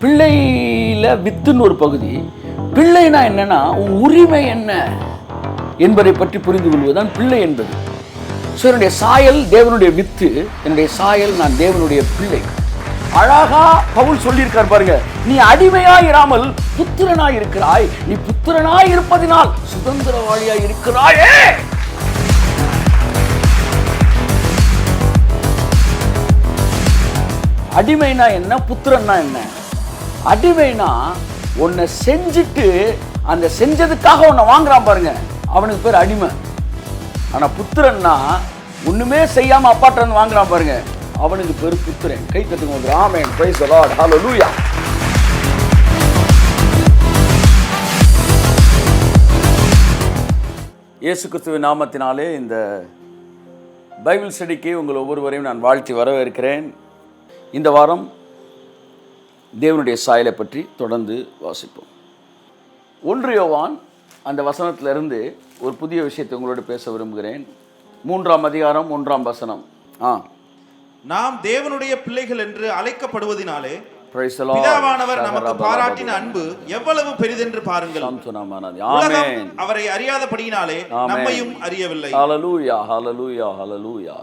பிள்ளையில வித்துன்னு ஒரு பகுதி. பிள்ளைனா என்னன்னா உன் உரிமை என்ன என்பதை பற்றி புரிந்து கொள்வதுதான் பிள்ளை என்பது. ஸோ என்னுடைய சாயல் தேவனுடைய வித்து, என்னுடைய சாயல் நான் தேவனுடைய பிள்ளை. அழகா பவுல் சொல்லியிருக்கார் பாருங்க, நீ அடிமையாய் இராமல் புத்திரனாய் இருக்கிறாய், நீ புத்திரனாய் இருப்பதினால் சுதந்திரவாளியாய் இருக்கிறாயே. அடிமைனா என்ன, புத்திரன்னா என்ன? அடிமைனா உன்னை செஞ்சுட்டு அந்த செஞ்சதுக்காக உன்னை வாங்குறான் பாருங்க, அவனுக்கு பேர் அடிமை. ஆனா புத்திரன்னா ஒண்ணுமே செய்யாம அப்பாட்ட வாங்குறான் பாருங்க, அவனுக்கு பேர் புத்திரன். கை தட்டுங்க. ஆமென், பிரைஸ் தி லார்ட், ஹalleluya. இயேசு கிறிஸ்துவின் நாமத்தினாலே இந்த பைபிள் ஸ்டடிக்கு உங்கள் ஒவ்வொருவரையும் நான் வாழ்த்தி வரவேற்கிறேன். இந்த வாரம் தேவனுடைய சாயலை பற்றி தொடர்ந்து வாசிப்போம். 1 யோவான் அந்த வசனத்திலிருந்து ஒரு புதிய விஷயத்தை உங்களோடு பேச விரும்புகிறேன். 3ஆம் அதிகாரம் 1ஆம் வசனம். நாம் தேவனுடைய பிள்ளைகள் என்று அழைக்கப்படுவதினாலே பிதாவானவர் நமக்கு பாராட்டின அன்பு எவ்வளவு பெரிதென்று பாருங்கள். உலகம் அவரை அறியாதபடியினாலே நம்மையும் அறியவில்லை. ஹalleluya, ஹalleluya, ஹalleluya.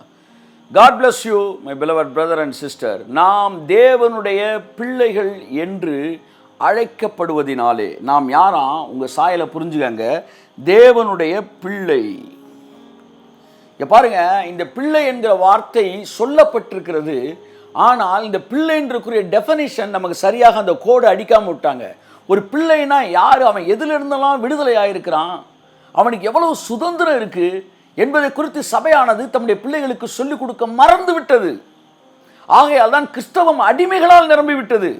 God bless you, my beloved brother and sister. நாம் தேவனுடைய பிள்ளைகள் என்று அழைக்கப்படுவதினாலே, நாம் யாராம்? உங்கள் சாயலை புரிஞ்சுக்கங்க, தேவனுடைய பிள்ளை. பாருங்க, இந்த பிள்ளை என்கிற வார்த்தை சொல்லப்பட்டிருக்கிறது. ஆனால் இந்த பிள்ளைன்றக்குரிய டெஃபனிஷன் நமக்கு சரியாக அந்த கோடு அடிக்காம விட்டாங்க. ஒரு பிள்ளைனா யார்? அவன் எதில் இருந்தெல்லாம் விடுதலை ஆயிருக்கிறான், அவனுக்கு எவ்வளவு சுதந்திரம் இருக்கு என்பதை குறித்து சபையானது தம்முடைய பிள்ளைகளுக்கு சொல்லிக் கொடுக்க மறந்து விட்டது. ஆகையால் தான் கிறிஸ்தவம் அடிமைகளால் நிரம்பி விட்டது.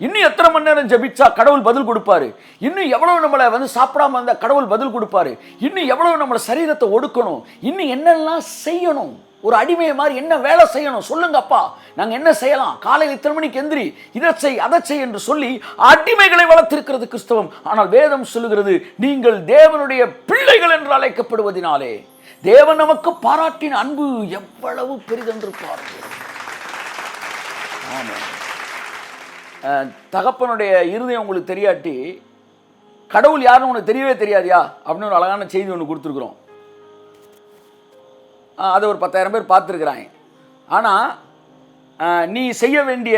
இன்னும் எத்தனை மணி நேரம் ஜெபிச்சா கடவுள் பதில் கொடுப்பாரு, இன்னும் எவ்வளவு நம்மளை சாப்பிடாம இருந்தா கடவுள் பதில் கொடுப்பாரு, இன்னும் எவ்வளவு நம்மளை சரீரத்தை ஒடுக்கணும், இன்னும் என்னெல்லாம் செய்யணும், ஒரு அடிமையை மாதிரி என்ன வேலை செய்யணும் சொல்லுங்க அப்பா, நாங்க என்ன செய்யலாம், காலையில் இத்தனை மணிக்கு எந்திரி, இதை செய் அதை செய் என்று சொல்லி அடிமைகளை வளர்த்திருக்கிறது கிறிஸ்தவம். ஆனால் வேதம் சொல்லுகிறது, நீங்கள் தேவனுடைய பிள்ளைகள் என்று அழைக்கப்படுவதினாலே தேவன் நமக்கு பாராட்டின அன்பு எவ்வளவு பெரிதென்று பாருங்கள். தகப்பனுடைய இருதயம் உங்களுக்கு தெரியாட்டி கடவுள் யாருன்னு உனக்கு தெரியவே தெரியாதியா அப்படின்னு ஒரு அழகான செய்தி ஒன்று கொடுத்துருக்குறோம். அதை ஒரு 10,000 பேர் பார்த்துருக்குறாங்க. ஆனால் நீ செய்ய வேண்டிய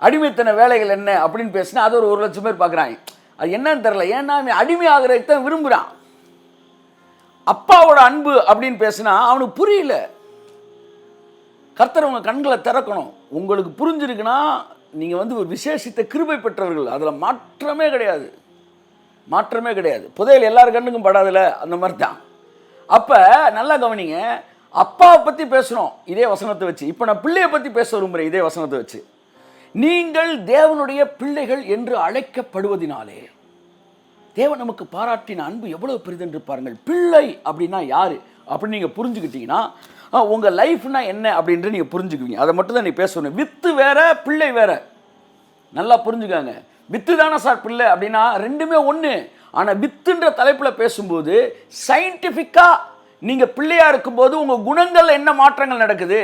அடிமைத்தன வேலைகள் என்ன அப்படின்னு பேசினா அது ஒரு 1,00,000 பேர் பார்க்குறாங்க. அது என்னன்னு தெரில, ஏன்னா அவன் அடிமை ஆகிறதுக்கு தான் விரும்புகிறான். அப்பாவோட அன்பு அப்படின்னு பேசினா அவனுக்கு புரியல. கர்த்தர் உங்கள் கண்களை திறக்கணும். உங்களுக்கு புரிஞ்சிருக்குன்னா நீங்கள் ஒரு விசேஷித்த கிருபை பெற்றவர்கள், அதில் மாற்றமே கிடையாது, மாற்றமே கிடையாது. புதையல் எல்லார் கண்ணுக்கும் படாதுல, அந்த மாதிரி தான். அப்போ நல்லா கவனிங்க, அப்பாவை பற்றி பேசணும் இதே வசனத்தை வச்சு. இப்போ நான் பிள்ளையை பற்றி பேச விரும்புகிறேன் இதே வசனத்தை வச்சு. நீங்கள் தேவனுடைய பிள்ளைகள் என்று அழைக்கப்படுவதினாலே தேவன் நமக்கு பாராட்டின அன்பு எவ்வளவு பெரிதென்று பாருங்கள். பிள்ளை அப்படின்னா யாரு அப்படின்னு நீங்கள் புரிஞ்சுக்கிட்டீங்கன்னா உங்கள் லைஃப்னா என்ன அப்படின்ட்டு நீங்கள் புரிஞ்சுக்குவீங்க. அதை மட்டும் தான் நீ பேசணும். வித்து வேற, பிள்ளை வேற. நல்லா புரிஞ்சுக்காங்க. வித்து தானே சார் பிள்ளை அப்படின்னா ரெண்டுமே ஒன்று. ஆனால் வித்துன்ற தலைப்பில் பேசும்போது சயின்டிஃபிக்காக நீங்கள் பிள்ளையா இருக்கும்போது உங்கள் குணங்கள் என்ன மாற்றங்கள் நடக்குது,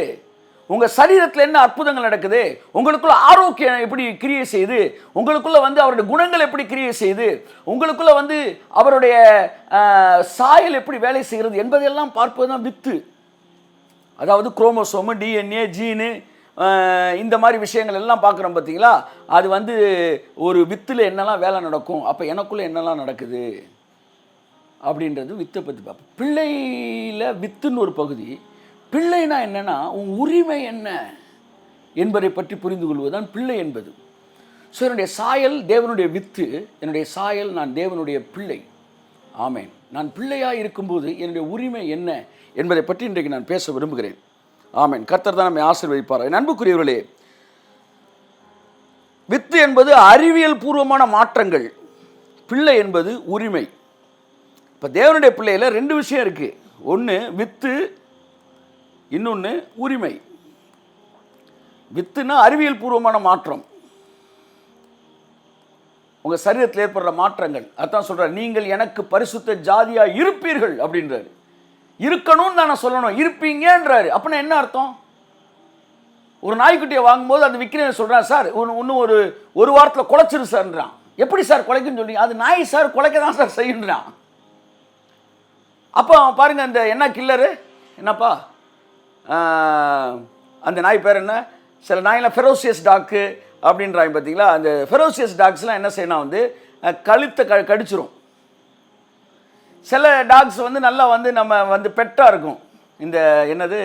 உங்கள் சரீரத்தில் என்ன அற்புதங்கள் நடக்குது, உங்களுக்குள்ள ஆரோக்கியம் எப்படி கிரியை செய்யுது, உங்களுக்குள்ள அவருடைய குணங்கள் எப்படி கிரியை செய்யுது, உங்களுக்குள்ள அவருடைய சாயல் எப்படி வேலை செய்கிறது என்பதையெல்லாம் பார்ப்பது தான் வித்து. அதாவது குரோமோசோமு, டிஎன்ஏ, ஜீனு, இந்த மாதிரி விஷயங்கள் எல்லாம் பார்க்குறோம் பார்த்தீங்களா. அது ஒரு வித்தில் என்னெல்லாம் வேலை நடக்கும், அப்போ எனக்குள்ளே என்னெல்லாம் நடக்குது அப்படின்றது வித்தை பற்றி பார்ப்போம். பிள்ளையில் வித்துன்னு ஒரு பகுதி. பிள்ளைனா என்னன்னா உன் உரிமை என்ன என்பதை பற்றி புரிந்து கொள்வதுதான் பிள்ளை என்பது. ஸோ என்னுடைய சாயல் தேவனுடைய வித்து, என்னுடைய சாயல் நான் தேவனுடைய பிள்ளை. ஆமேன். நான் பிள்ளையாக இருக்கும்போது என்னுடைய உரிமை என்ன என்பதை பற்றி இன்றைக்கு நான் பேச விரும்புகிறேன். ஆமேன். கர்த்தர் தான் நம்மை ஆசீர்வதிப்பார். என் அன்புக்குரியவர்களே, வித்து என்பது அறிவியல் பூர்வமான மாற்றங்கள், பிள்ளை என்பது உரிமை. இப்போ தேவனுடைய பிள்ளையில் 2 விஷயம் இருக்குது. ஒன்று வித்து, இன்னொன்று உரிமை. வித்துனா அறிவியல் பூர்வமான மாற்றம், உங்கள் சரீரத்தில் ஏற்படுற மாற்றங்கள். அதான் சொல்கிறார், நீங்கள் எனக்கு பரிசுத்த ஜாதியாக இருப்பீர்கள் அப்படின்றாரு. இருக்கணும்னு தானே சொல்லணும், இருப்பீங்கன்றாரு. அப்படின்னா என்ன அர்த்தம்? ஒரு நாய்க்குட்டியை வாங்கும்போது அந்த விற்கிறேன் சொல்கிறான், சார் இன்னும் ஒரு வாரத்தில் குலைச்சிரு சார்ன்றான். எப்படி சார் குலைக்குன்னு சொல்றீங்க? அது நாய் சார், குலைக்க தான் சார் செய்யுன்றான். அப்போ பாருங்க, அந்த என்ன கில்லரு என்னப்பா அந்த நாய் பேர் என்ன, சில நாயெல்லாம் ஃபெரோசியஸ் டாக்கு அப்படின்றாங்க பார்த்தீங்களா. அந்த ஃபெரோசியஸ் டாக்ஸ்லாம் என்ன செய்யணும், வந்து கழுத்தை கடிச்சிரும். சில டாக்ஸ் வந்து நல்லா வந்து நம்ம வந்து பெட்டாக இருக்கும். இந்த என்னது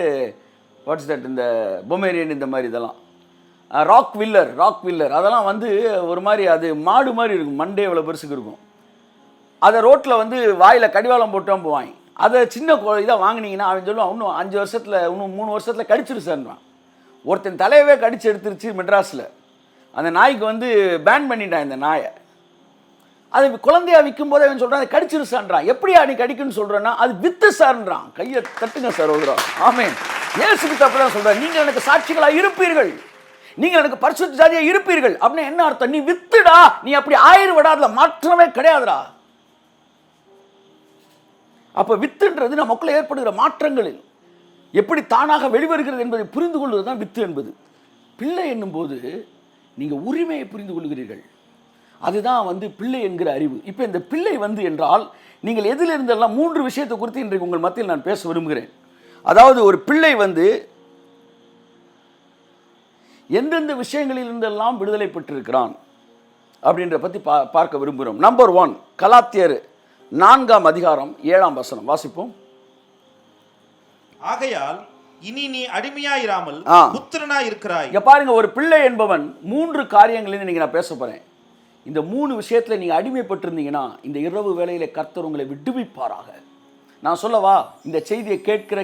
வாட்ஸ் தட், இந்த பொமேரியன், இந்த மாதிரி இதெல்லாம் ராக் வில்லர் அதெல்லாம் வந்து ஒரு மாதிரி அது மாடு மாதிரி இருக்கும், மண்டே இவ்வளோ பெருசுக்கு இருக்கும். அதை ரோட்டில் வந்து வாயில் கடிவாளம் போட்டு போவாங்க. அதை சின்ன இதாக வாங்கினீங்கன்னா அவன் சொல்லுவான், இன்னும் 5 வருஷத்தில் இன்னும் 3 வருஷத்தில் கடிச்சிருச்சான்றான். ஒருத்தன் தலையவே கடிச்சு எடுத்துருச்சு மெட்ராஸில். அந்த நாய்க்கு வந்து பேன் பண்ணிட்டான் இந்த நாயை. அது குழந்தையா விற்கும் போதே அவன் சொல்கிறான், அதை கடிச்சிருச்சான்றான். எப்படியா நீ கடிக்குன்னு சொல்கிறேன்னா, அது வித்து சார்ன்றான். கையை தட்டுங்க சார் ஒரு. ஆமென். இயேசுக்கு அப்படிதான் சொல்கிறார், நீங்கள் எனக்கு சாட்சிகளாக இருப்பீர்கள், நீங்கள் எனக்கு பரிசுத்த ஜாதியாக இருப்பீர்கள். அப்படின்னா என்ன அர்த்தம்? நீ வித்துடா, நீ அப்படி ஆயிரம் விடாதுல மாற்றமே கிடையாதுடா. அப்போ வித்துன்றது நமக்குள்ள ஏற்படுகிற மாற்றங்களில் எப்படி தானாக வெளிவருகிறது என்பதை புரிந்து கொள்வது தான் வித்து என்பது. பிள்ளை என்னும் போது நீங்கள் உரிமையை புரிந்து கொள்கிறீர்கள், அதுதான் வந்து பிள்ளை என்கிற அறிவு. இப்போ இந்த பிள்ளை வந்து என்றால் நீங்கள் எதிலிருந்தெல்லாம் 3 விஷயத்தை குறித்து இன்றைக்கு உங்கள் மத்தியில் நான் பேச விரும்புகிறேன். அதாவது ஒரு பிள்ளை வந்து எந்தெந்த விஷயங்களில் இருந்தெல்லாம் விடுதலை பெற்றிருக்கிறான் அப்படின்ற பற்றி பார்க்க விரும்புகிறோம். நம்பர் 1, கலாத்தியர் 4ஆம் அதிகாரம் 7ஆம் வசனம் வாசிப்போம். ஆகையால் இனி நீ அடிமையாயிராமல் புத்திரனாய் இருக்கிறாய். இங்க பாருங்க, ஒரு பிள்ளை என்பவன் 3 காரியங்களில் நீங்க நான் பேச போறேன். இந்த 3 விஷயத்துல நீங்க அடிமைப்பட்டிருந்தீங்கன்னா இந்த இரவு வேளையில கர்த்தர் உங்களை விடுவிப்பாராக. நான் சொல்லவா, இந்த செய்தியை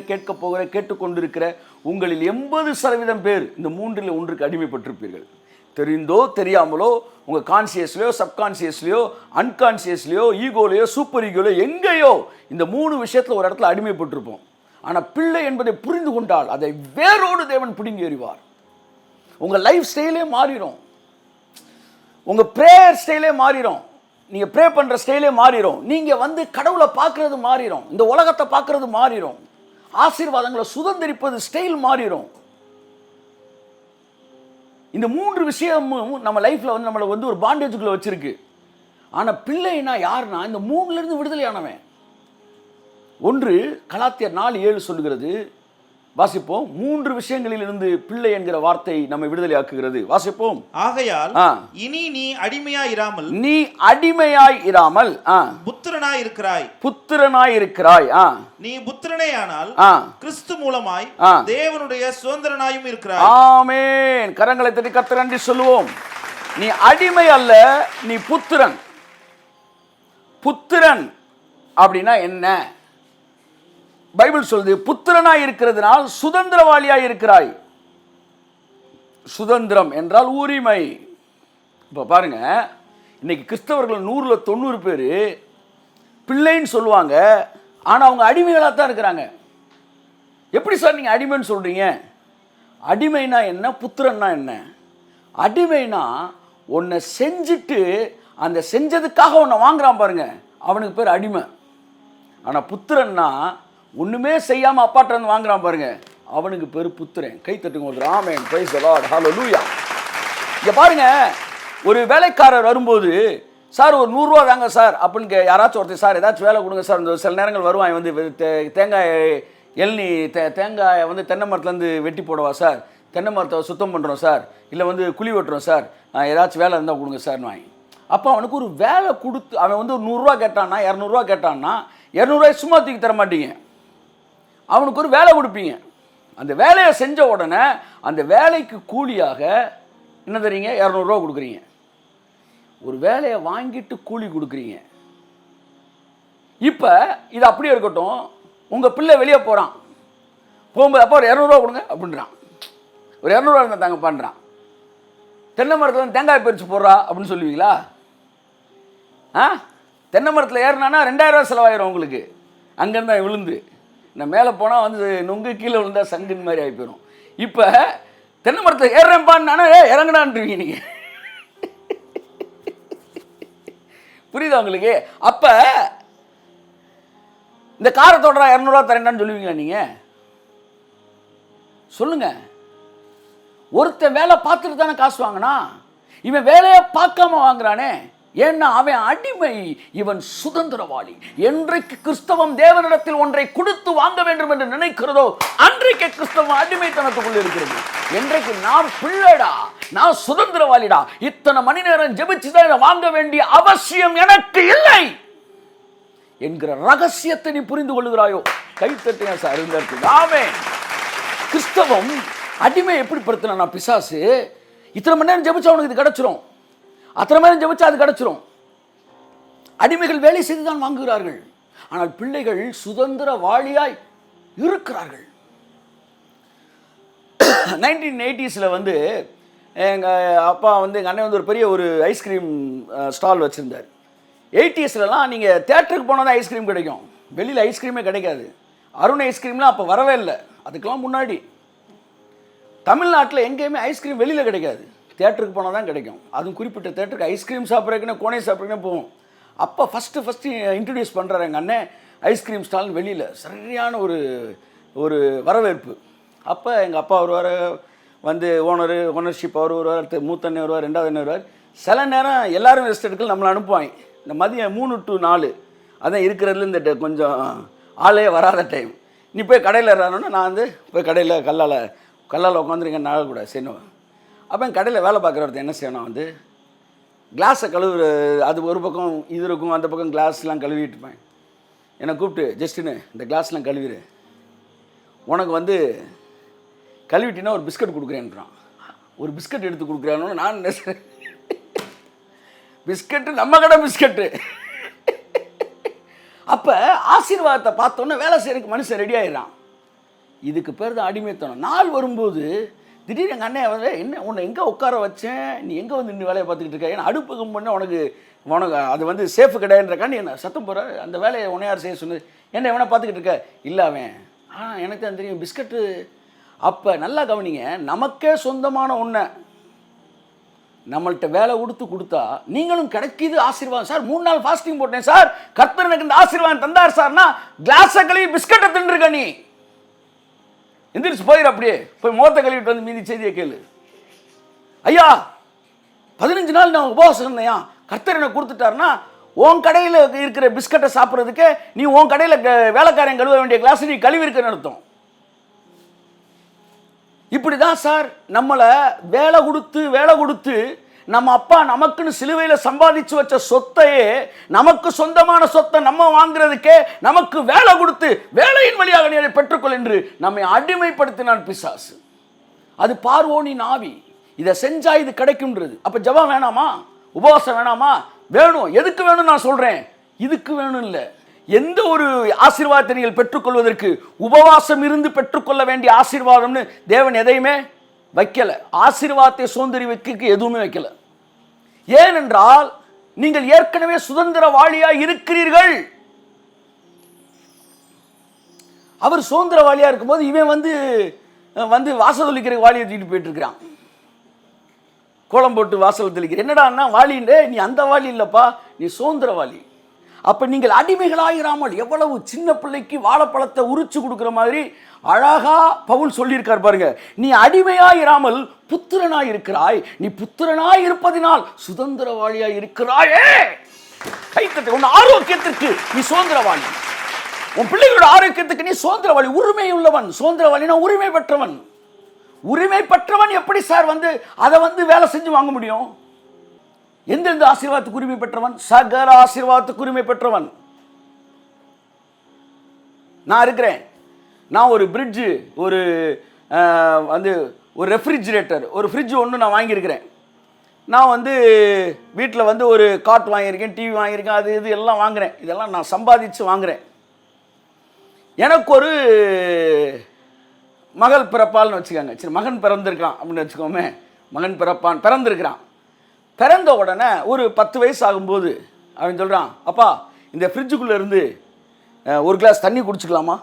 கேட்க போகிற கேட்டுக்கொண்டிருக்கிற உங்களில் 80% பேர் இந்த 3ல் 1க்கு அடிமைப்பட்டிருப்பீர்கள். தெரிந்தோ தெரியாமலோ, உங்கள் கான்சியஸ்லையோ சப்கான்சியஸ்லையோ அன்கான்சியஸ்லையோ ஈகோலையோ சூப்பர் ஈகோலையோ எங்கேயோ இந்த 3 விஷயத்தில் ஒரு இடத்துல அடிமைப்பட்டிருப்போம். ஆனால் பிள்ளை என்பதை புரிந்து கொண்டால் அதை வேரோடு தேவன் பிடுங்கி எறிவார். உங்கள் லைஃப் ஸ்டைலே மாறிடும், உங்கள் ப்ரேயர் ஸ்டைலே மாறிடும், நீங்கள் ப்ரே பண்ணுற ஸ்டைலே மாறிடும், நீங்கள் வந்து கடவுளை பார்க்குறது மாறிடும், இந்த உலகத்தை பார்க்குறது மாறிடும், ஆசீர்வாதங்களை சுதந்திரிப்பது ஸ்டைல் மாறிடும். இந்த 3 விஷயமும் நம்ம லைஃப்பில் வந்து நம்மளை வந்து ஒரு பாண்டேஜுக்குள்ளே வச்சுருக்கு. ஆனால் பிள்ளைனா யாருன்னா இந்த 3லேருந்து விடுதலையானவன். 1 கலாத்தியர் 4:7 சொல்லுகிறது, வாசிப்போம். 3 விஷயங்களிலிருந்து பிள்ளை என்கிற வார்த்தை நம்மை விடுதலையாக்குகிறது. வாசிப்போம். ஆகையால் இனி நீ அடிமையாயிராமல் புத்திரனாய் இருக்கிறாய். நீ புத்திரனேயானால் கிறிஸ்து மூலமாய் தேவனுடைய சுதந்திரனாயும் இருக்கிறாய். ஆமென். கரங்களை தட்டி கர்த்தருக்கு நன்றி சொல்லுவோம். நீ அடிமை அல்ல, நீ புத்திரன். புத்திரன் அப்படின்னா என்ன? பைபிள் சொல்லுது, புத்திரனாய் இருக்கிறதுனால் சுதந்திரவாளியாய் இருக்கிறாய். சுதந்திரம் என்றால் உரிமை. இப்போ பாருங்க, இன்னைக்கு கிறிஸ்தவர்கள் 100ல் 90 பேர் பிள்ளைன்னு சொல்லுவாங்க, ஆனால் அவங்க அடிமைகளாக தான் இருக்கிறாங்க. எப்படி சார் நீங்கள் அடிமைன்னு சொல்கிறீங்க? அடிமைனா என்ன, புத்திரன்னா என்ன? அடிமைனா ஒன்றை செஞ்சுட்டு அந்த செஞ்சதுக்காக ஒன்றை வாங்குறான் பாருங்க, அவனுக்கு பேர் அடிமை. ஆனால் புத்திரன்னா ஒன்றுமே செய்யாமல் அப்பாட்ட வந்து வாங்குறான் பாருங்க, அவனுக்கு பேர் புத்திரன். கை தட்டுங்க. Amen. Praise the Lord. Hallelujah. இங்கே பாருங்க, ஒரு வேலைக்காரர் வரும்போது, சார் ஒரு 100 ரூபா தாங்க சார் அப்படின்னு யாராச்சும் ஒருத்தர், சார் ஏதாச்சும் வேலை கொடுங்க சார். இந்த சில நேரங்கள் வருவான் வந்து தேங்காய் எள்நி தேங்காயை வந்து தென்னை மரத்துலேருந்து வெட்டி போடவா சார், தென்னை மரத்தை சுத்தம் பண்ணுறோம் சார், இல்லை வந்து குழி வெட்டுறோம் சார், ஏதாச்சும் வேலை இருந்தால் கொடுங்க சார்னு வாங்கி. அப்போ அவனுக்கு ஒரு வேலை கொடுத்து அவன் வந்து ஒரு 100 ரூபா கேட்டான்னா, 200 ரூபா கேட்டான்னா, 200 ரூபாய் சும்மா தூக்கி தர மாட்டீங்க, அவனுக்கு ஒரு வேலை கொடுப்பீங்க. அந்த வேலையை செஞ்ச உடனே அந்த வேலைக்கு கூலியாக என்ன தரீங்க? 200 ரூபா கொடுக்குறீங்க. ஒரு வேலையை வாங்கிட்டு கூலி கொடுக்குறீங்க. இப்போ இது அப்படியே இருக்கட்டும், உங்கள் பிள்ளை வெளியே போகிறான், போகும்போது அப்போ ஒரு 200 ரூபா கொடுங்க அப்படின்றான். ஒரு 200 ரூபா இருந்தால் தாங்க பண்ணுறான். தென்னை மரத்தில் தேங்காய் பறித்து போடுறா அப்படின்னு சொல்லுவீங்களா? தென்னை மரத்தில் ஏறினான்னா 2000 ரூபா செலவாயிரும் உங்களுக்கு. அங்கேருந்தா விழுந்து நான் மேலே போனால் வந்து நுங்கு, கீழே விழுந்தா சங்குன்னு மாதிரி ஆகி போயிடும். இப்போ தென்னை மரத்தில் ஏறுறேன்பான்னு இறங்கினான்றீங்க நீங்கள். புரியுதா உங்களுக்கு? அப்போ இந்த காரை தொடரா 200 ரூபா தரேன்டான்னு சொல்லுவீங்களா நீங்கள்? சொல்லுங்க. ஒருத்தன் வேலை பார்த்துட்டு தானே காசு வாங்கினா, இவன் வேலையை பார்க்காம வாங்குறானே. ஏன்னா அவன் அடிமை, இவன் சுதந்திரவாளி. என்றைக்கு கிறிஸ்தவம் தேவனிடத்தில் ஒன்றை கொடுத்து வாங்க வேண்டும் என்று நினைக்கிறதோ அன்றைக்கு கிறிஸ்தவம் அடிமைத்தனத்துக்குள் இருக்கிறது. என்றைக்கு நான் பிள்ளைடா, நான் சுதந்திரவாளிடா, இத்தனை மணி நேரம் ஜெபிச்சுதான் வாங்க வேண்டிய அவசியம் எனக்கு இல்லை என்கிற ரகசியத்தை நீ புரிந்து கொள்கிறாயோ? கைத்தட்டியா சார் இருந்திருக்கு. ஆமென். கிறிஸ்தவம் அடிமை எப்படி படுத்தினா, பிசாசு இத்தனை மணி நேரம் ஜெபிச்சா உனக்கு இது கிடைச்சிரும், அத்தனை மணி ஜெபிச்சா அது கிடைச்சிரும். அடிமைகள் வேலை செய்து தான் வாங்குகிறார்கள். ஆனால் பிள்ளைகள் சுதந்திரவாளியாய் இருக்கிறார்கள். 1980s வந்து எங்கள் அப்பா வந்து எங்கள் அண்ணன் வந்து ஒரு பெரிய ஒரு ஐஸ்கிரீம் ஸ்டால் வச்சுருந்தார். 80sலாம் நீங்கள் தேட்டருக்கு போனால் தான் ஐஸ்கிரீம் கிடைக்கும், வெளியில் ஐஸ்கிரீமே கிடைக்காது. அருண் ஐஸ்கிரீம்லாம் அப்போ வரவே இல்லை. அதுக்கெல்லாம் முன்னாடி தமிழ்நாட்டில் எங்கேயுமே ஐஸ்கிரீம் வெளியில் கிடைக்காது, தேட்டருக்கு போனால் தான் கிடைக்கும். அதுவும் குறிப்பிட்ட தேட்டருக்கு ஐஸ்கிரீம் சாப்பிட்றதுக்குன்னு கோனை சாப்பிட்றதுக்குன்னு போவோம். அப்போ ஃபஸ்ட்டு இன்ட்ரடியூஸ் பண்ணுறாரு எங்கள் அண்ணன் ஐஸ்கிரீம் ஸ்டால். வெளியில் சரியான ஒரு வரவேற்பு. அப்போ எங்கள் அப்பா வருவார், வந்து ஓனர்ஷிப் அவர் வருவார், மூத்த அண்ணன் வருவார், ரெண்டாவது அண்ணன் வருவார். சில நேரம் எல்லோரும் ரெஸ்ட் எடுக்கல நம்மளை அனுப்புவாங்க. இந்த மதியம் 3 to 4 அதான் இருக்கிறதுல இந்த கொஞ்சம் ஆளே வராத டைம். நீ போய் கடையில் இறானோன்னா நான் வந்து போய் கடையில் கல்லால் உட்காந்துருக்கேன் நாள் கூட செய்யணும். அப்போ என் கடையில் வேலை பார்க்குற ஒருத்தர் என்ன செய்யணும், வந்து கிளாஸை கழுவுற, அது ஒரு பக்கம் இது இருக்கும், அந்த பக்கம் கிளாஸ்லாம் கழுவிட்டு இருப்பேன். என்னை கூப்பிட்டு, ஜஸ்டின்னு இந்த கிளாஸ்லாம் கழுவிடு, உனக்கு வந்து கழுவிட்டினா ஒரு பிஸ்கட் கொடுக்குறேன்றான். ஒரு பிஸ்கட் எடுத்து கொடுக்குறானு நான் நினைச்சேன். பிஸ்கட்டு நம்ம கடை பிஸ்கட்டு. அப்போ ஆசீர்வாதத்தை பார்த்தோன்னே வேலை செய்யறதுக்கு மனுஷன் ரெடி ஆகிடுறான். இதுக்கு பேர் தான் அடிமைத்தனம். நாள் வரும்போது திடீர்னு எங்கள் அண்ணன் வந்து, என்ன உன்னை எங்கே உட்கார வச்சேன், நீ எங்கே வந்து இன்னும் வேலையை பார்த்துக்கிட்டு இருக்க, ஏன்னா அடுப்பு கம்பெனி உனக்கு அது வந்து சேஃபு கிடையாதுன்றக்காண்டி என்ன சத்தம் போகிற, அந்த வேலையை உன்னை யார் செய்ய சொன்னது, என்ன எவனை பார்த்துக்கிட்டு இருக்க, இல்லை அவன் எனக்கு தான் தெரியும் பிஸ்கட்டு. அப்போ நல்லா கவனிங்க, நமக்கே சொந்தமான ஒன்றை நம்மள்கிட்ட வேலை கொடுத்தா நீங்களும் கிடைக்கிது ஆசீர்வாதம். சார் 3 நாள் ஃபாஸ்டிங் போட்டேன் சார், கர்த்தர் எனக்கு இந்த ஆசீர்வாதம் தந்தார் சார்னா, கிளாஸை கழுவி பிஸ்கட்டை தின்றுருக்க நீ. எந்திரிச்சு போயிரு, அப்படியே போய் முகத்தை கழுவிட்டு வந்து மீதி செய்தியை கேளு. ஐயா 15 நாள் நான் உபவாசம் இருந்தேயா, கர்த்தர் எனக்கு கொடுத்துட்டாருன்னா, உன் கடையில் இருக்கிற பிஸ்கட்டை சாப்பிட்றதுக்கு நீ உன் கடையில் வேலைக்காரன் கழுவ வேண்டிய கிளாஸ் நீ கழுவி இருக்குன்னு அர்த்தம். இப்படி தான் சார் நம்மளை வேலை கொடுத்து நம்ம அப்பா நமக்குன்னு சிலுவையில் சம்பாதிச்சு வச்ச சொத்தையே, நமக்கு சொந்தமான சொத்தை நம்ம வாங்குறதுக்கே நமக்கு வேலை கொடுத்து வேலையின் வழியாக நீ பெற்றுக்கொள் என்று நம்மை அடிமைப்படுத்தினான் பிசாசு. அது பார்வோனின் ஆவி. இதை செஞ்சா இது கிடைக்கும்ன்றது. அப்போ ஜெபம் வேணாமா, உபவாசம் வேணாமா? வேணும். எதுக்கு வேணும் நான் சொல்கிறேன், இதுக்கு வேணும் இல்லை. எந்த ஒரு ஆசீர்வாதத்தை நீங்கள் பெற்றுக்கொள்வதற்கு உபவாசம் இருந்து பெற்றுக்கொள்ள வேண்டிய ஆசீர்வாதம்னு தேவன் எதையுமே வைக்கல. ஆசீர்வாதத்தை சுதந்திரி வைக்க எதுவுமே வைக்கல. ஏனென்றால் நீங்கள் ஏற்கனவே சுதந்திரவாளியாக இருக்கிறீர்கள். அவர் சுதந்திரவாளியாக இருக்கும்போது இவன் வந்து வாசல் தெளிக்கிற வாளியை தூக்கிட்டு போயிட்டு இருக்கிறான். கோலம் போட்டு வாசல் தெளிக்கிற, என்னடா வாளின்றே, நீ அந்த வாளி இல்லைப்பா, நீ சுதந்திரவாளி. அப்போ நீங்கள் அடிமைகளாயிராமல், எவ்வளவு சின்ன பிள்ளைக்கு வாழைப்பழத்தை உரிச்சு கொடுக்குற மாதிரி அழகா பவுல் சொல்லியிருக்கார் பாருங்க. நீ அடிமையாயிராமல் புத்திரனாய் இருக்கிறாய், நீ புத்திரனாய் இருப்பதினால் சுதந்திரவாளியாய் இருக்கிறாயே. கைத்தட்டு. உன் ஆரோக்கியத்திற்கு நீ சுதந்திரவாளி, உன் பிள்ளைகளோட ஆரோக்கியத்துக்கு நீ சுதந்திரவாளி, உரிமை உள்ளவன். சுதந்திரவாளினா உரிமை பெற்றவன். உரிமை பெற்றவன் எப்படி சார் அதை வேலை செஞ்சு வாங்க முடியும்? எந்தெந்த ஆசீர்வாதத்துக்கு உரிமை பெற்றவன்? சகல ஆசீர்வாதத்துக்கு உரிமை பெற்றவன். நான் இருக்கிறேன். நான் ஒரு பிரிட்ஜு, ஒரு ரெஃப்ரிஜிரேட்டர், ஒரு ஃப்ரிட்ஜ் ஒன்று நான் வாங்கியிருக்கிறேன். நான் வீட்டில் ஒரு காட் வாங்கியிருக்கேன், டிவி வாங்கியிருக்கேன், அது இது எல்லாம் வாங்குகிறேன். இதெல்லாம் நான் சம்பாதிச்சு வாங்குகிறேன். எனக்கு ஒரு மகள் பிறப்பால்னு வச்சுக்கோங்க. சரி, மகன் பிறந்திருக்கான் அப்படின்னு வச்சுக்கோமே. மகன் பிறந்திருக்கிறான். பிறந்த உடனே ஒரு 10 வயசு ஆகும்போது அவன் சொல்கிறான், அப்பா இந்த ஃப்ரிட்ஜுக்குள்ளே இருந்து ஒரு கிளாஸ் தண்ணி குடிச்சிக்கலாமா,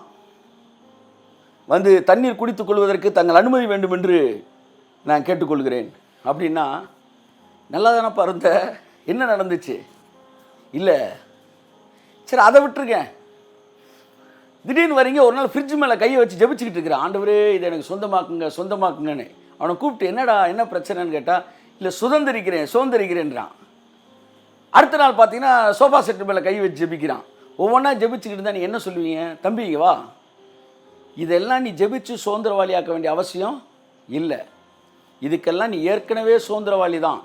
தண்ணீர் குடித்துக் கொள்வதற்கு தங்கள் அனுமதி வேண்டும் என்று நான் கேட்டுக்கொள்கிறேன் அப்படின்னா, நல்லா தானப்பா இருந்த, என்ன நடந்துச்சு? இல்லை, சரி அதை விட்டுருக்கேன். திடீர்னு வரீங்க, ஒரு நாள் ஃப்ரிட்ஜ் மேலே கையை வச்சு ஜெபிச்சுக்கிட்டு இருக்கிறேன், ஆண்டவரே இதை எனக்கு சொந்தமாக்குங்கன்னு. அவனை கூப்பிட்டு என்னடா என்ன பிரச்சனைன்னு கேட்டால், இல்லை சுதந்திரிக்கிறேன்றான். அடுத்த நாள் பார்த்தீங்கன்னா சோஃபா செட்டு மேலே கை வச்சு ஜெபிக்கிறான். ஒவ்வொன்றா ஜெபிச்சுக்கிட்டு இருந்தால் நீ என்ன சொல்லுவீங்க? தம்பி இங்க வா, இதெல்லாம் நீ ஜெபிச்சு சுதந்திரவாளியாக்க வேண்டிய அவசியம் இல்லை. இதுக்கெல்லாம் நீ ஏற்கனவே சுதந்திரவாளி தான்.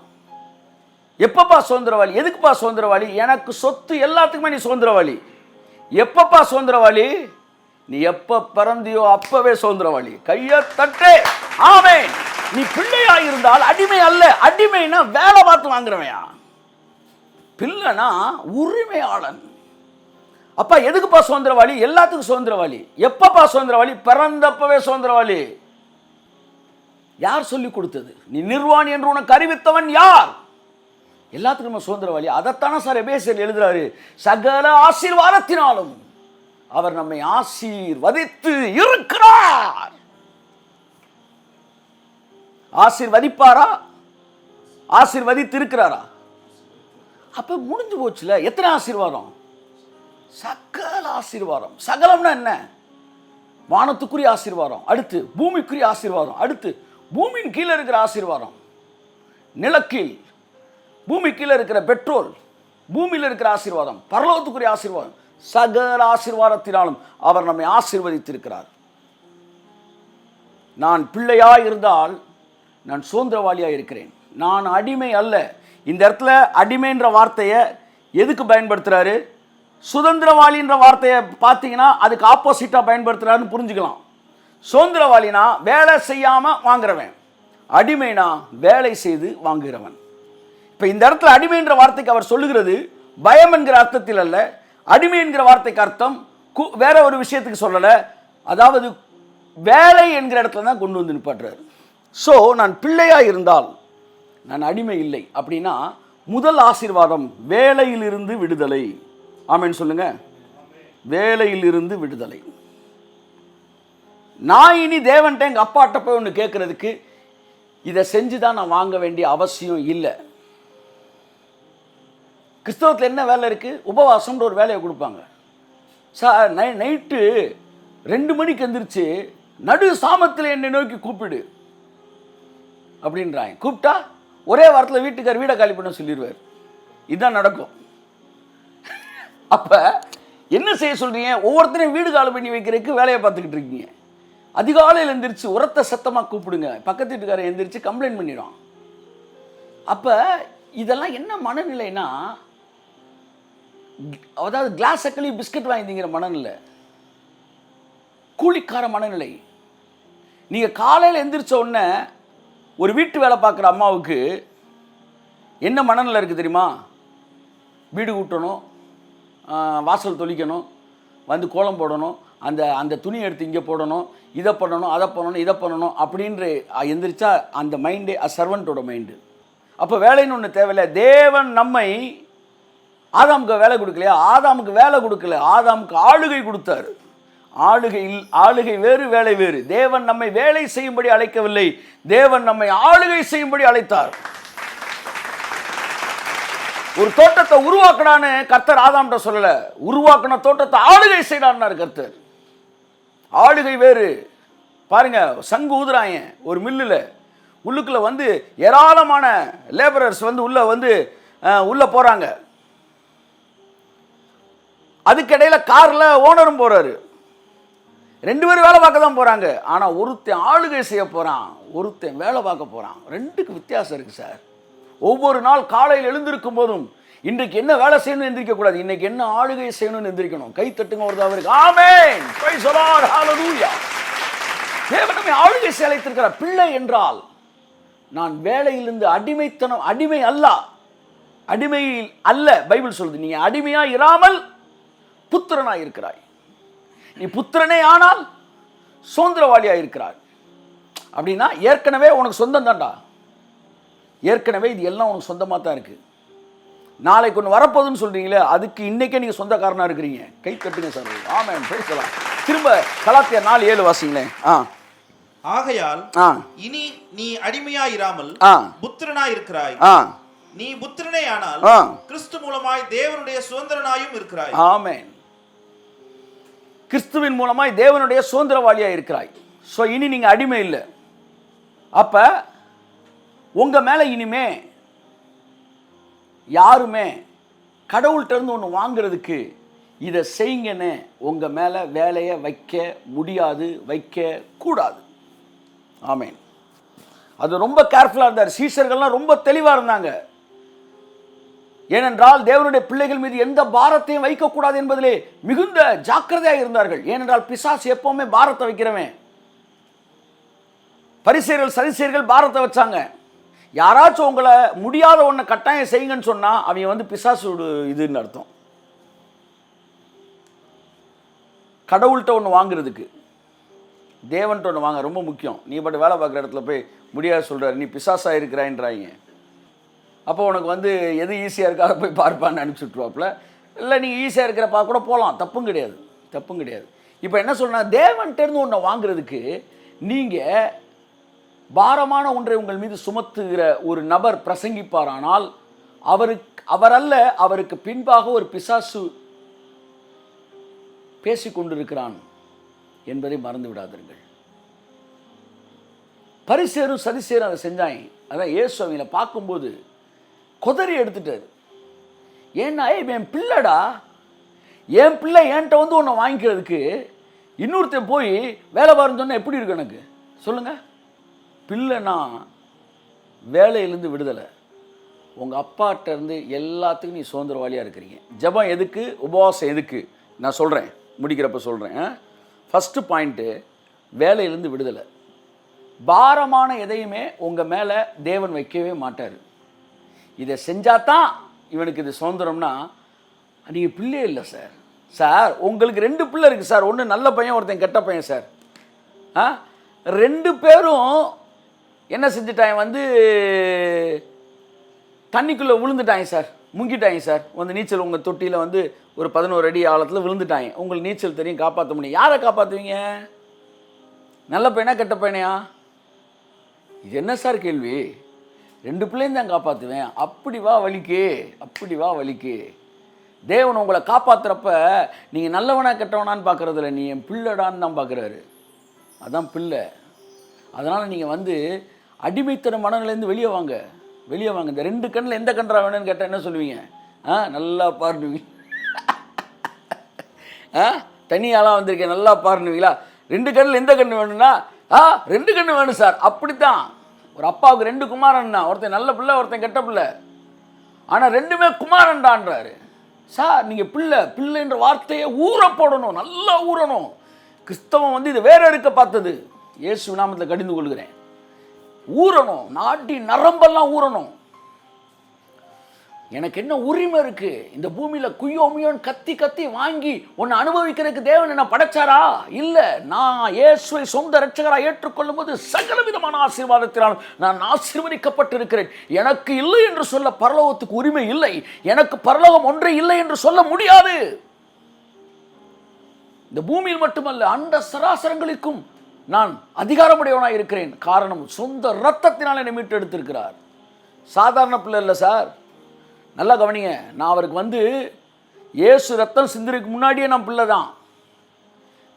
எப்பப்பா சுதந்திரவாளி? எதுக்குப்பா சுதந்திரவாளி? எனக்கு சொத்து எல்லாத்துக்குமே நீ சுதந்திரவாளி. எப்பப்பா சுதந்திரவாளி? நீ எப்ப பிறந்தியோ அப்பவே சுதந்திரவாளி. கையை தட்டே. ஆமென். நீ பிள்ளையா இருந்தால் அடிமை அல்ல. அடிமைனா வேலை பார்த்து வாங்குறவையா, பிள்ளைனா உரிமையாளன். அப்பா எதுக்குப்பா சுதந்திரவாளி? எல்லாத்துக்கும் சுதந்திரவாளி. எப்பப்பா சுதந்திரவாளி? பிறந்தப்பவே சுதந்திரவாளி. யார் சொல்லி கொடுத்தது? நீ நிர்வாணி என்று உனக்கு அறிவித்தவன் யார்? எல்லாத்துக்கும் நம்ம சுதந்திரவாளி. அதைத்தானே சார் எபேசியர் எழுதுறாரு, சகல ஆசீர்வாதத்தினாலும் அவர் நம்மை ஆசீர்வதித்து இருக்கிறார். ஆசீர்வதிப்பாரா? ஆசீர்வதித்து இருக்கிறாரா? அப்ப முடிஞ்சு போச்சுல. எத்தனை ஆசீர்வாதம்? சகல ஆசீர்வாதம். சகலம்னா என்ன? வானத்துக்குரிய ஆசீர்வாதம், அடுத்து பூமிக்குரிய ஆசீர்வாதம், அடுத்து பூமியின் கீழே இருக்கிற ஆசீர்வாதம், நிலக்கீழ் பூமி கீழே இருக்கிற பெட்ரோல், பூமியில் இருக்கிற ஆசீர்வாதம், பரலோகத்துக்குரிய ஆசீர்வாதம், சகல ஆசீர்வாதத்தினாலும் அவர் நம்மை ஆசீர்வதித்திருக்கிறார். நான் பிள்ளையா இருந்தால் நான் சுதந்திரவாளியா இருக்கிறேன். நான் அடிமை அல்ல. இந்த இடத்துல அடிமைன்ற வார்த்தையை எதுக்கு பயன்படுத்துறாரு? சுதந்திரவாளின்ற வார்த்தையை பார்த்தீங்கன்னா அதுக்கு ஆப்போசிட்டாக பயன்படுத்துறாருன்னு புரிஞ்சுக்கலாம். சுதந்திரவாளினா வேலை செய்யாமல் வாங்குறவன், அடிமைனா வேலை செய்து வாங்குகிறவன். இப்போ இந்த இடத்துல அடிமைன்ற வார்த்தைக்கு அவர் சொல்லுகிறது பயம் என்கிற அர்த்தத்தில் அல்ல. அடிமை என்கிற வார்த்தைக்கு அர்த்தம் வேற ஒரு விஷயத்துக்கு சொல்லலை. அதாவது வேலை என்கிற இடத்துல தான் கொண்டு வந்து நிப்பாட்டுறாரு. ஸோ நான் பிள்ளையா இருந்தால் நான் அடிமை இல்லை அப்படின்னா முதல் ஆசீர்வாதம் வேலையிலிருந்து விடுதலை. ஆமென் சொல்லுங்க. வேலையிலிருந்து விடுதலை. நான் இனி தேவன்ட்ட எங்கள் அப்பாட்ட போய் ஒன்று கேட்கறதுக்கு இதை செஞ்சு தான் நான் வாங்க வேண்டிய அவசியம் இல்லை. கிறிஸ்தவத்தில் என்ன வேலை இருக்குது? உபவாசம்ன்ற ஒரு வேலையை கொடுப்பாங்க. சார் நைட்டு 2 மணிக்கு எந்திரிச்சு நடு சாமத்தில் என்னை நோக்கி கூப்பிடு அப்படின்றாங்க. கூப்பிட்டா ஒரே வாரத்தில் வீட்டுக்கார் வீடை காலி பண்ண சொல்லிடுவார். இதுதான் நடக்கும். அப்போ என்ன செய்ய சொல்கிறீங்க? ஒவ்வொருத்தரையும் வீடு காலி பண்ணி வைக்கிறதுக்கு வேலையை பார்த்துக்கிட்டு இருக்கீங்க. அதிகாலையில் எந்திரிச்சு உரத்த சத்தமாக கூப்பிடுங்க, பக்கத்து வீட்டுக்காரன் எந்திரிச்சு கம்ப்ளைண்ட் பண்ணிடும். அப்போ இதெல்லாம் என்ன மனநிலைனா, அதாவது கிளாஸ் அக்களி பிஸ்கட் வாங்கி திங்கிற மனநிலை, கூலிக்கார மனநிலை. நீங்கள் காலையில் எந்திரிச்ச உடனே ஒரு வீட்டு வேலை பார்க்குற அம்மாவுக்கு என்ன மனநிலை இருக்குது தெரியுமா? வீடு கூட்டணும், வாசல் தொளிக்கணும், வந்து கோலம் போடணும், அந்த துணி எடுத்து இங்கே போடணும், இதை பண்ணணும், அதை பண்ணணும், இதை பண்ணணும் அப்படின்ற எந்திரிச்சா அந்த மைண்டே சர்வெண்ட்டோட மைண்டு. அப்போ வேலைன்னு ஒன்று தேவையில்லை. தேவன் நம்மை ஆதாமுக்கு வேலை கொடுக்கலையா? ஆதாமுக்கு வேலை கொடுக்கல, ஆதாமுக்கு ஆளுகை கொடுத்தாரு. ஆளுகை வேறு, வேலை வேறு. தேவன் நம்மை வேலை செய்யும்படி அழைக்கவில்லை, தேவன் நம்மை ஆளுகை செய்யும்படி அழைத்தார். ஒரு தோட்டத்தை உருவாக்கடான்னு கர்த்தர் ஆதாம்கிட்ட சொல்லல, உருவாக்கின தோட்டத்தை ஆளுகை செய்யறாரு கர்த்தர். ஆளுகை வேறு. பாருங்க, சங்கு ஊதுறாங்க ஒரு மில்லுல, உள்ளுக்குள்ள வந்து ஏராளமான லேபரர்ஸ் வந்து உள்ள போறாங்க. அதுக்கிடையில கார்ல ஓனரும் போறாரு. 2 பேரும் வேலை பார்க்க தான் போறாங்க. ஆனா ஒருத்தன் ஆளுகை செய்ய போறான், ஒருத்தன் வேலை பார்க்க போறான். 2க்கு வித்தியாசம் இருக்கு சார். ஒவ்வொரு நாள் காலையில் எழுந்திருக்கும் போதும் இன்றைக்கு என்ன வேலை செய்யணும்னு எந்திரிக்க கூடாது, இன்னைக்கு என்ன ஆளுகை செய்யணும்னு எந்திரிக்கணும். கை தட்டுங்க ஒரு தவறு. ஆமென், பிரைஸ் தி லார்ட், ஹalleluya. தேவன் நம்மை ஆளுகை செய்ய அழைத்திருக்கிறார். பிள்ளை என்றால் நான் வேலையிலிருந்து அடிமைத்தனம், அடிமை அல்ல. பைபிள் சொல்லுது, நீ அடிமையா இராமல் புத்திரனாய் இருக்கிறாய். நீ புத்திரனே ஆனால் சுதந்திரவாளியா இருக்கிறாய். அப்படின்னா ஏற்கனவே உனக்கு சொந்தம் தான்டா. ஏற்கனவே இது எல்லாம் உனக்கு சொந்தமாக தான் இருக்கு. நாளைக்கு ஒன்று வரப்போகுதுன்னு சொல்றீங்களே, அதுக்கு இன்னைக்கே நீங்க சொந்தக்காரனா இருக்கிறீங்க. கை தட்டுங்க சார். ஆமென், பேசலாம். திரும்ப கலாத்தியர் 4:7 வாசிங்களேன். ஆகையால் இனி நீ அடிமையாய் இராமல் புத்திரனாய் இருக்கிறாய். நீ புத்திரனே ஆனால் கிறிஸ்து மூலமாய் தேவனுடைய சுதந்திரனாயும் இருக்கிறாய். ஆமென். கிறிஸ்துவின் மூலமாய் தேவனுடைய சுதந்திரவாளியா இருக்கிறாய். சோ இனி நீங்க அடிமை இல்லை. அப்போ உங்கள் மேலே இனிமே யாருமே கடவுள்கிட்ட இருந்து ஒன்று வாங்குறதுக்கு இதை செய்யுங்கன்னு உங்கள் மேலே வேலையை வைக்க முடியாது, வைக்கக்கூடாது. ஆமேன். அது ரொம்ப கேர்ஃபுல்லாக இருந்தார். சீஷர்கள்லாம் ரொம்ப தெளிவாக இருந்தாங்க. ஏனென்றால் தேவனுடைய பிள்ளைகள் மீது எந்த பாரத்தையும் வைக்கக்கூடாது என்பதிலே மிகுந்த ஜாக்கிரதையாக இருந்தார்கள். ஏனென்றால் பிசாசு எப்பவுமே பாரத்தை வைக்கிறவன். பரிசேயர்கள் சதுசேயர்கள் பாரத்தை வச்சாங்க. யாராச்சும் உங்களை முடியாத ஒன்றை கட்டாயம் செய்யுங்கன்னு சொன்னால் அவங்க வந்து பிசாசோடு இதுன்னு அர்த்தம். கடவுள்கிட்ட ஒன்று வாங்குறதுக்கு தேவன்கிட்ட ஒன்று வாங்க ரொம்ப முக்கியம். நீ பாட்டு வேலை பார்க்குற இடத்துல போய் முடியாது சொல்கிறார், நீ பிசாசாக இருக்கிறாயின்றாங்க. அப்போ உனக்கு வந்து எது ஈஸியாக இருக்கோ அதை போய் பார்ப்பான்னு அனுப்பிச்சுட்ருவாப்புல. இல்லை நீங்கள் ஈஸியாக இருக்கிறப்பா கூட போகலாம், தப்பும் கிடையாது, தப்பும் கிடையாது. இப்போ என்ன சொல்கிறேன்னா, தேவன்கிட்டேருந்து ஒன்றை வாங்குறதுக்கு நீங்கள் பாரமான ஒன்றை உங்கள் மீது சுமத்துகிற ஒரு நபர் பிரசங்கிப்பாரானால் அவரல்ல, அவருக்கு பின்பாக ஒரு பிசாசு பேசி கொண்டிருக்கிறான் என்பதை மறந்து விடாதீர்கள். பரிசேரும் சதிசேரும் அதை செஞ்சாங்க. அதான் இயேசு அவங்கள பார்க்கும்போது கொதறி எடுத்துட்டாரு. ஏன்னா என் பிள்ளைடா, என் பிள்ளை என்கிட்ட வந்து ஒன்று வாங்கிக்கிறதுக்கு இன்னொருத்தன் போய் வேலை பாருன்னு சொன்னால் எப்படி இருக்கு எனக்கு சொல்லுங்கள். பிள்ளைனா வேலையிலேருந்து விடுதலை. உங்கள் அப்பாட்ட இருந்து எல்லாத்துக்கும் நீ சுதந்திரவாளியாக இருக்கிறீங்க. ஜெபம் எதுக்கு, உபவாசம் எதுக்கு நான் சொல்கிறேன், முடிக்கிறப்ப சொல்கிறேன். ஃபஸ்ட்டு பாயிண்ட்டு, வேலையிலேருந்து விடுதலை. பாரமான எதையுமே உங்கள் மேலே தேவன் வைக்கவே மாட்டார். இதை செஞ்சாதான் இவனுக்கு இது சுதந்திரம்னா நீங்கள் பிள்ளையே இல்லை சார். சார் உங்களுக்கு 2 பிள்ளை இருக்குது சார், ஒன்று நல்ல பையன் ஒருத்தன் கெட்ட பையன் சார். 2 பேரும் என்ன செஞ்சுட்டாங்க, வந்து தண்ணிக்குள்ளே விழுந்துட்டாங்க சார், முங்கிட்டாங்க சார். வந்து நீச்சல் உங்கள் தொட்டியில் வந்து ஒரு 11 அடி ஆழத்தில் விழுந்துட்டாங்க. உங்களுக்கு நீச்சல் தெரியும், காப்பாற்ற முடியும். யாரை காப்பாற்றுவீங்க? நல்ல பையனா கெட்ட பையனையா? இது என்ன சார் கேள்வி? 2 பிள்ளையும் தான் காப்பாற்றுவேன். அப்படி வா வலிக்கு, அப்படி வா வலிக்கு. தேவன் உங்களை காப்பாற்றுறப்ப நீங்கள் நல்லவனா கெட்டவனான்னு பார்க்குறதில்ல, நீ என் பிள்ளைடான்னு தான் பார்க்குறாரு. அதான் பிள்ளை. அதனால் நீங்கள் வந்து அடிமைத்தன மனநிலேருந்து வெளியே வாங்க, வெளியே வாங்க. இந்த 2 கண்ணில் எந்த கன்றா வேணும்னு கேட்டால் என்ன சொல்லுவீங்க? நல்லா பாருணுவீங்க. தனியாலாம் வந்திருக்கேன், நல்லா பாருணுவீங்களா? 2 கண்ணில் எந்த கண்ணு வேணும்னா 2 கண்ணு வேணும் சார். அப்படித்தான் ஒரு அப்பாவுக்கு 2 குமாரன் தான், ஒருத்தன் நல்ல பிள்ளை ஒருத்தன் கெட்ட பிள்ளை. ஆனால் 2மே குமாரன்டான்றாரு. சார் நீங்கள் பிள்ளைன்ற வார்த்தையை ஊற போடணும், நல்லா ஊறணும். கிறிஸ்தவம் வந்து இது வேற இருக்க பார்த்தது. இயேசு நாமத்தில் கடிந்து கொள்கிறேன். ஊறணும், நாட்டி நரம்பெல்லாம் ஊறணும். எனக்கு என்ன உரிமை இருக்கு இந்த பூமியில் குய்யோமியோன்னு கத்தி கத்தி வாங்கி ஒன்று அனுபவிக்கிறதுக்கு தேவன் என்ன படைச்சாரா? இல்லை. நான் இயேசுவை சொந்த இரட்சகராக ஏற்றுக்கொள்ளும் போது சகல விதமான ஆசீர்வாதத்தினால் நான் ஆசீர்வதிக்கப்பட்டிருக்கிறேன். எனக்கு இல்லை என்று சொல்ல பரலோகத்துக்கு உரிமை இல்லை. எனக்கு பரலோகம் ஒன்றே இல்லை என்று சொல்ல முடியாது. இந்த பூமியில் மட்டுமல்ல, அண்ட சராசரங்களுக்கும் நான் அதிகாரமுடையவனாக இருக்கிறேன். காரணம், சொந்த இரத்தத்தினால் என்னை மீட்டு எடுத்திருக்கிறார். சாதாரண பிள்ளை இல்லை சார், நல்லா கவனிங்க. நான் அவருக்கு வந்து இயேசு ரத்தம் சிந்துறதுக்கு முன்னாடியே நான் பிள்ளை தான்.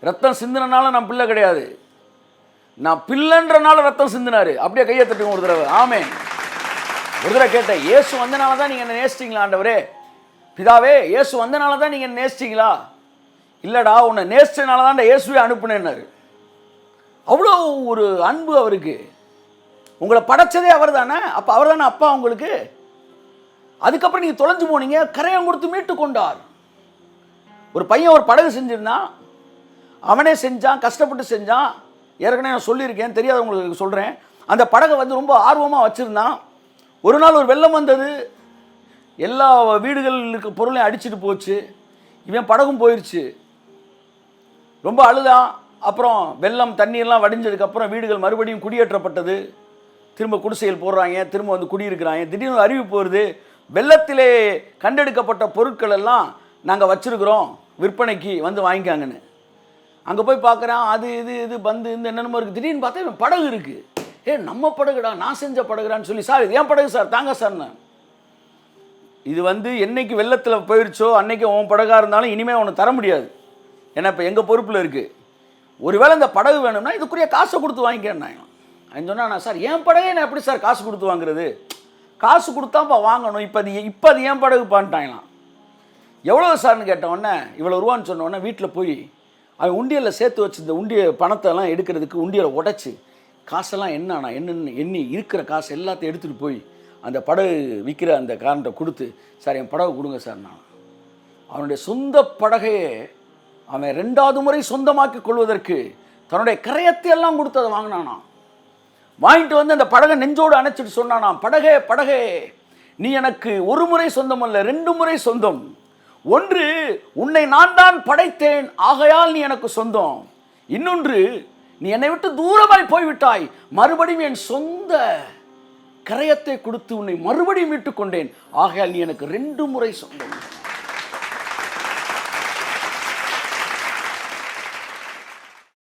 ரத்தம் சிந்தினால நான் பிள்ளை கிடையாது, நான் பிள்ளைன்றனால ரத்தம் சிந்தினாரு. அப்படியே கையை தட்டுங்க ஒரு தடவை. ஆமென். ஒரு தடவை கேட்டேன், இயேசு வந்தனால தான் நீங்கள் என்ன நேசிச்சிங்களா ஆண்டவரே? பிதாவே, இயேசு வந்தனால தான் நீங்கள் என்ன நேசிச்சிங்களா? இல்லைடா, உன்னை நேசிச்சனால தான் இயேசுவே அனுப்புனேன்னாரு. அவ்வளோ ஒரு அன்பு அவருக்கு. உங்களை படைச்சதே அவர் தானே, அப்போ அவர் தானே அப்பா உங்களுக்கு. அதுக்கப்புறம் நீங்கள் தொலைஞ்சு போனீங்க, கரையம் கொடுத்து மீட்டு கொண்டார். ஒரு பையன் ஒரு படகு செஞ்சிருந்தான், அவனே செஞ்சான், கஷ்டப்பட்டு செஞ்சான். ஏற்கனவே நான் சொல்லியிருக்கேன், தெரியாதவங்களுக்கு சொல்கிறேன். அந்த படகை வந்து ரொம்ப ஆர்வமாக வச்சுருந்தான். ஒரு நாள் ஒரு வெள்ளம் வந்தது, எல்லா வீடுகளுக்கு பொருளையும் அடிச்சுட்டு போச்சு. இவன் படகும் போயிடுச்சு. ரொம்ப அழுதான். அப்புறம் வெள்ளம் தண்ணியெல்லாம் வடிஞ்சதுக்கப்புறம் வீடுகள் மறுபடியும் குடியேற்றப்பட்டது. திரும்ப குடிசைகள் போடுறாங்க, திரும்ப வந்து குடியிருக்கிறாங்க. திடீர்னு அறிவிப்பு வருது, வெள்ளத்திலே கண்டெடுக்கப்பட்ட பொருட்கள் எல்லாம் நாங்கள் வச்சுருக்குறோம், விற்பனைக்கு வந்து வாங்கிக்காங்கன்னு. அங்கே போய் பார்க்குறான், அது இது பந்து இந்த என்னென்னமோ இருக்குது. திடீர்னு பார்த்தா இவன் படகு இருக்குது. நம்ம படகுடா, நான் செஞ்ச படகுடான்னு சொல்லி, சார் இது ஏன் படகு சார், தாங்க சார். நான் இது வந்து என்னைக்கு வெள்ளத்தில் போயிடுச்சோ அன்னைக்கு உன் படகாக இருந்தாலும் இனிமேல் உனக்கு தர முடியாது, ஏன்னா இப்போ எங்கள் பொறுப்பில் இருக்குது. ஒருவேளை இந்த படகு வேணும்னா இதுக்குரிய காசை கொடுத்து வாங்கிக்கிறேன். அவன் சொன்னா, சார் என் படகை நான் எப்படி சார் காசு கொடுத்து வாங்குறது? காசு கொடுத்தாப்பா வாங்கணும், இப்போ அது என் படகு பண்ணிட்டாங்களாம். எவ்வளோ சார்னு கேட்டவொடனே இவ்வளோ ரூபான்னு சொன்னோடனே வீட்டில் போய் அவன் உண்டியலில் சேர்த்து வச்சுருந்த பணத்தெல்லாம் எடுக்கிறதுக்கு உண்டியலை உடச்சி காசெல்லாம் என்னென்னு எண்ணி இருக்கிற காசு எல்லாத்தையும் எடுத்துகிட்டு போய் அந்த படகு விற்கிற அந்த காரன்ட்ட கொடுத்து, சார் என் படகு கொடுங்க சார். அவனுடைய சொந்த படகையே அவன் 2வது முறை சொந்தமாக்கி கொள்வதற்கு தன்னுடைய கரையத்தை எல்லாம் கொடுத்து அதை வாங்கினானாம். வாங்கிட்டு வந்து அந்த படகை நெஞ்சோடு அணைச்சிட்டு சொன்னானாம், படகே நீ எனக்கு 1 முறை சொந்தம் அல்ல, 2 முறை சொந்தம். ஒன்று, உன்னை நான் தான் படைத்தேன், ஆகையால் நீ எனக்கு சொந்தம். இன்னொன்று, நீ என்னை விட்டு தூரமாய் போய்விட்டாய், மறுபடியும் என் சொந்த கரையத்தை கொடுத்து உன்னை மறுபடியும் மீட்டுக் கொண்டேன், ஆகையால் நீ எனக்கு 2 முறை சொந்தம்.